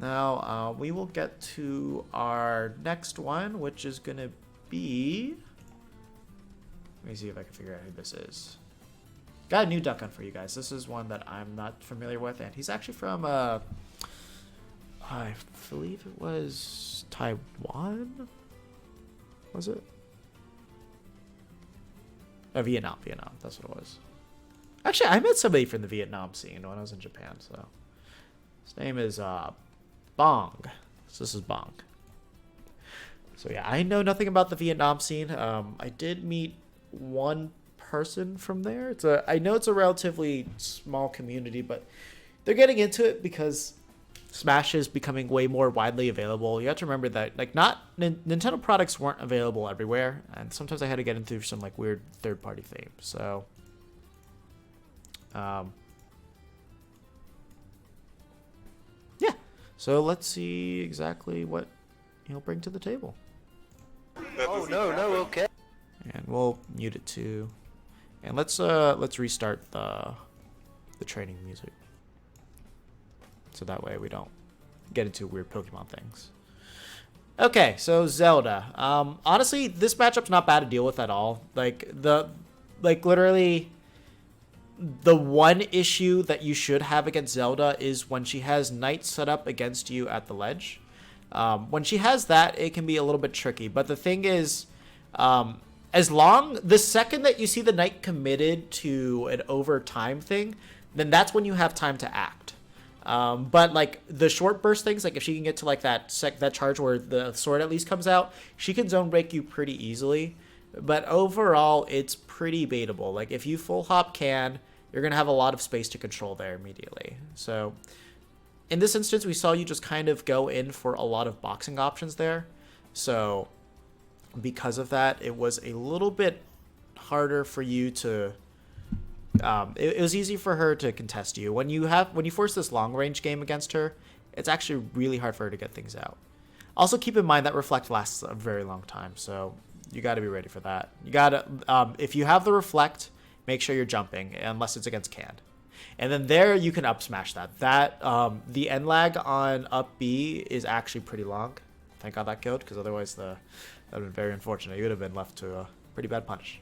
Now, we will get to our next one, which is going to be... Let me see if I can figure out who this is. Got a new duck hunt for you guys. This is one that I'm not familiar with, and he's actually from, I believe it was Taiwan? Was it? Vietnam. That's what it was. Actually, I met somebody from the Vietnam scene when I was in Japan, so... His name is, Bong. So this is Bong. So yeah, I know nothing about the Vietnam scene. I did meet one person from there. I know it's a relatively small community, but they're getting into it because Smash is becoming way more widely available. You have to remember that Nintendo products weren't available everywhere, and sometimes I had to get into some like weird third-party themes. So, yeah. So let's see exactly what he'll bring to the table. Oh no, okay. And we'll mute it too. And let's restart the training music. So that way we don't get into weird Pokemon things. Okay, so Zelda. Honestly, this matchup's not bad to deal with at all. Literally the one issue that you should have against Zelda is when she has Knight set up against you at the ledge. When she has that, it can be a little bit tricky. But the thing is, the second that you see the Knight committed to an overtime thing, then that's when you have time to act. But like the short burst things, like if she can get to like that charge where the sword at least comes out, she can zone break you pretty easily. But overall, it's pretty baitable. Like if you full hop you're gonna have a lot of space to control there immediately. So in this instance, we saw you just kind of go in for a lot of boxing options there. So because of that, it was a little bit harder for you to. It was easy for her to contest you. When you force this long range game against her, it's actually really hard for her to get things out. Also, keep in mind that Reflect lasts a very long time, so you got to be ready for that. You got to if you have the Reflect, make sure you're jumping unless it's against Canned. And then there you can up smash that. The end lag on up B is actually pretty long. Thank God that killed, because otherwise that would have been very unfortunate. You would have been left to a pretty bad punish.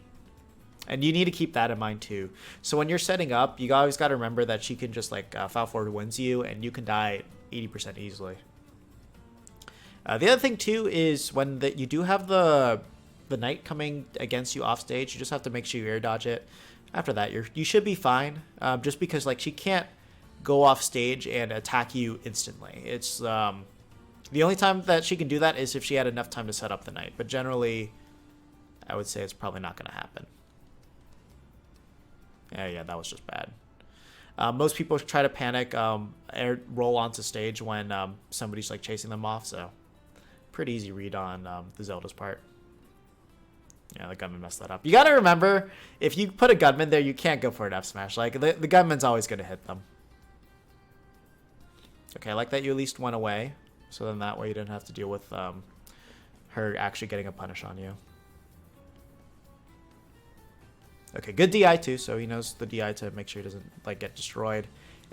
And you need to keep that in mind too. So when you're setting up, you always got to remember that she can just like foul forward wins you, and you can die 80% easily. The other thing too is when you do have the Knight coming against you off stage, you just have to make sure you air dodge it. After that, you should be fine. Just because like she can't go off stage and attack you instantly. It's the only time that she can do that is if she had enough time to set up the Knight. But generally, I would say it's probably not going to happen. Yeah, that was just bad. Most people try to panic, roll onto stage when somebody's like chasing them off. So pretty easy read on the Zelda's part. Yeah, the gunman messed that up. You got to remember, if you put a gunman there, you can't go for an F smash. Like the gunman's always going to hit them. Okay, I like that you at least went away. So then that way you didn't have to deal with her actually getting a punish on you. Okay, good DI too, so he knows the DI to make sure he doesn't like get destroyed.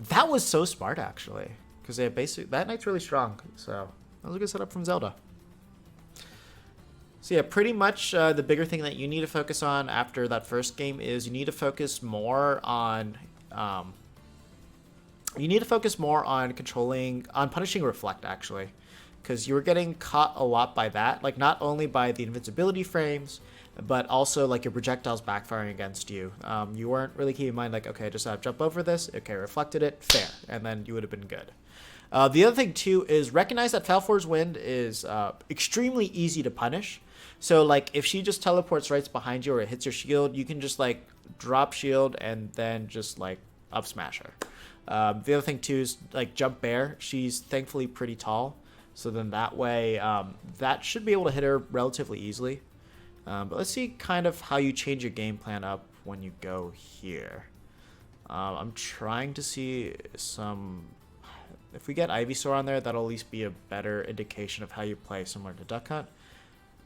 That was so smart actually, because they basically that Knight's really strong. So that was a good setup from Zelda. So yeah, pretty much the bigger thing that you need to focus on after that first game is you need to focus more on punishing Reflect actually, because you were getting caught a lot by that, like not only by the invincibility frames, but also like your projectiles backfiring against you. You weren't really keeping in mind like, okay, just jump over this, okay, reflected it, fair, and then you would have been good. The other thing too is recognize that Foul Force Wind is extremely easy to punish. So like if she just teleports right behind you or it hits your shield, you can just like drop shield and then just like up smash her. The other thing too is like jump bear. She's thankfully pretty tall, so then that way that should be able to hit her relatively easily. But let's see kind of how you change your game plan up when you go here. I'm trying to see if we get Ivysaur on there, that'll at least be a better indication of how you play similar to Duck Hunt.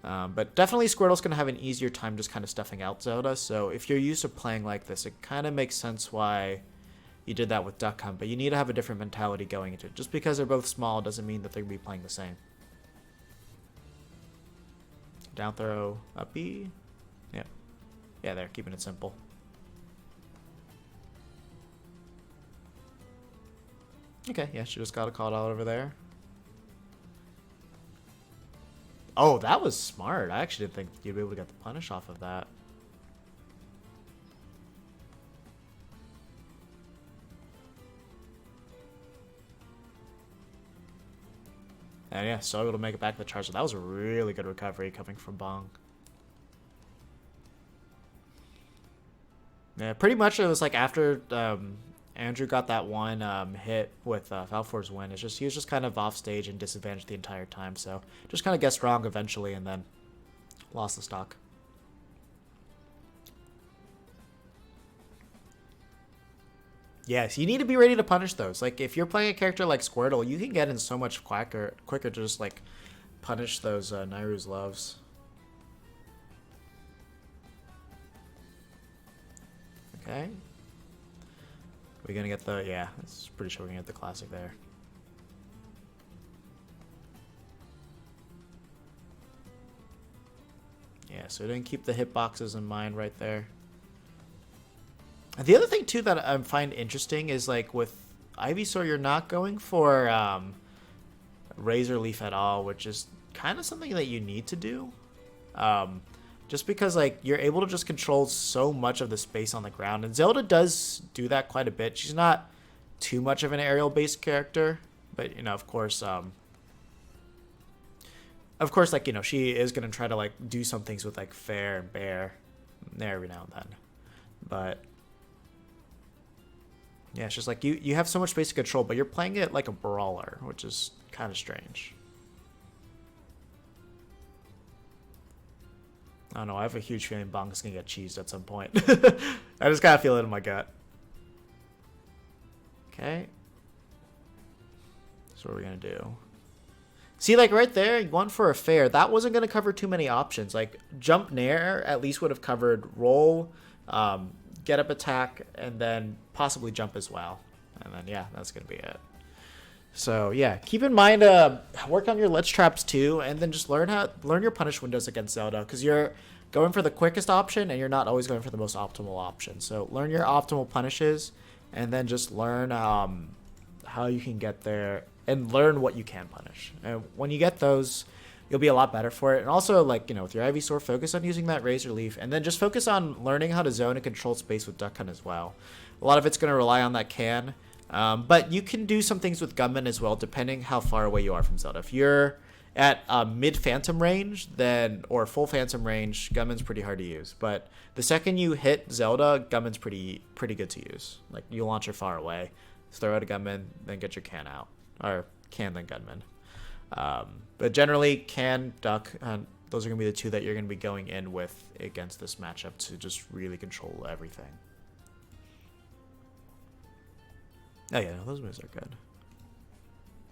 But definitely Squirtle's going to have an easier time just kind of stuffing out Zelda. So if you're used to playing like this, it kind of makes sense why you did that with Duck Hunt, but you need to have a different mentality going into it. Just because they're both small doesn't mean that they're going to be playing the same. Down throw, up B. Yep. Yeah, they're keeping it simple. Okay, yeah, she just got a call out over there. Oh, that was smart. I actually didn't think you'd be able to get the punish off of that. And yeah, so able to make it back to the charge. So that was a really good recovery coming from Bong. Yeah, pretty much it was like after Andrew got that one hit with Valfor's win. It's just he was just kind of off stage and disadvantaged the entire time. So just kind of guessed wrong eventually and then lost the stock. Yes, you need to be ready to punish those. Like, if you're playing a character like Squirtle, you can get in so much quicker to just, like, punish those Nairu's loves. Okay. We're gonna get the... Yeah, it's pretty sure we're gonna get the classic there. Yeah, so we didn't keep the hitboxes in mind right there. The other thing, too, that I find interesting is, like, with Ivysaur, you're not going for Razor Leaf at all, which is kind of something that you need to do. Just because, like, you're able to just control so much of the space on the ground. And Zelda does do that quite a bit. She's not too much of an aerial-based character. But, you know, of course, like, you know, she is going to try to, like, do some things with, like, Fair and Bear every now and then. But... yeah, it's just like you have so much space to control, but you're playing it like a brawler, which is kind of strange. I don't know, I have a huge feeling Bong's gonna get cheesed at some point. I just kind of feel it in my gut. Okay. So what are we gonna do? See, like right there, one for a fair. That wasn't gonna cover too many options. Like jump nair at least would have covered roll, get up attack, and then possibly jump as well. And then, yeah, that's going to be it. So, yeah, keep in mind, work on your ledge traps too, and then just learn your punish windows against Zelda, because you're going for the quickest option, and you're not always going for the most optimal option. So learn your optimal punishes, and then just learn how you can get there, and learn what you can punish. And when you get those... you'll be a lot better for it. And also, like, you know, with your Ivysaur, focus on using that Razor Leaf. And then just focus on learning how to zone and control space with Duck Hunt as well. A lot of it's going to rely on that can. But you can do some things with Gunman as well, depending how far away you are from Zelda. If you're at mid-Phantom range, then or full Phantom range, Gunman's pretty hard to use. But the second you hit Zelda, Gunman's pretty good to use. Like, you launch her far away, throw out a Gunman, then get your can out. Or can, then Gunman. But generally, can, duck, those are going to be the two that you're going to be going in with against this matchup to just really control everything. Oh yeah, no, those moves are good.